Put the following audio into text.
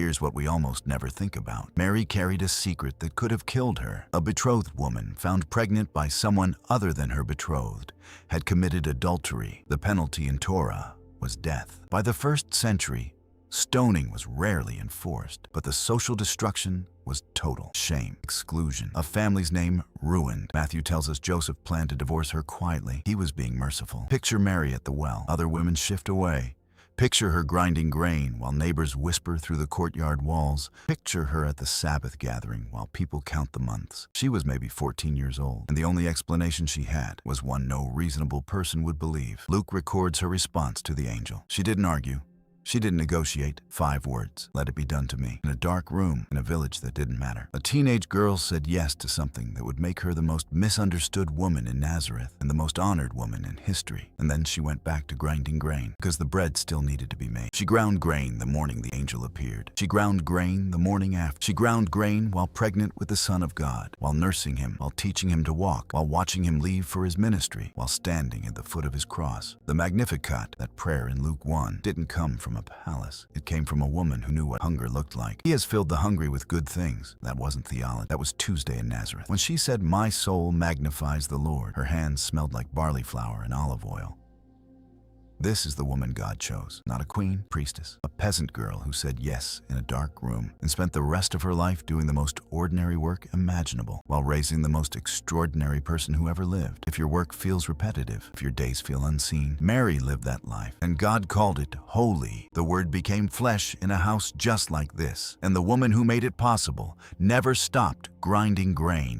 Here's what we almost never think about. Mary carried a secret that could have killed her. A betrothed woman found pregnant by someone other than her betrothed had committed adultery. The penalty in Torah was death. By the 1st century, stoning was rarely enforced, but the social destruction was total. Shame, exclusion, a family's name ruined. Matthew tells us Joseph planned to divorce her quietly. He was being merciful. Picture Mary at the well. Other women shift away. Picture her grinding grain while neighbors whisper through the courtyard walls. Picture her at the Sabbath gathering while people count the months. She was maybe 14 years old, and the only explanation she had was one no reasonable person would believe. Luke records her response to the angel. She didn't argue. She didn't negotiate. 5 words. Let it be done to me. In a dark room, in a village that didn't matter. A teenage girl said yes to something that would make her the most misunderstood woman in Nazareth and the most honored woman in history. And then she went back to grinding grain, because the bread still needed to be made. She ground grain the morning the angel appeared. She ground grain the morning after. She ground grain while pregnant with the Son of God, while nursing him, while teaching him to walk, while watching him leave for his ministry, while standing at the foot of his cross. The Magnificat, that prayer in Luke 1, didn't come from a palace. It came from a woman who knew what hunger looked like. He has filled the hungry with good things. That wasn't theology. That was Tuesday in Nazareth. When she said, "My soul magnifies the Lord," her hands smelled like barley flour and olive oil. This is the woman God chose. Not a queen, priestess. A peasant girl who said yes in a dark room and spent the rest of her life doing the most ordinary work imaginable while raising the most extraordinary person who ever lived. If your work feels repetitive, if your days feel unseen, Mary lived that life, and God called it holy. The Word became flesh in a house just like this, and the woman who made it possible never stopped grinding grain.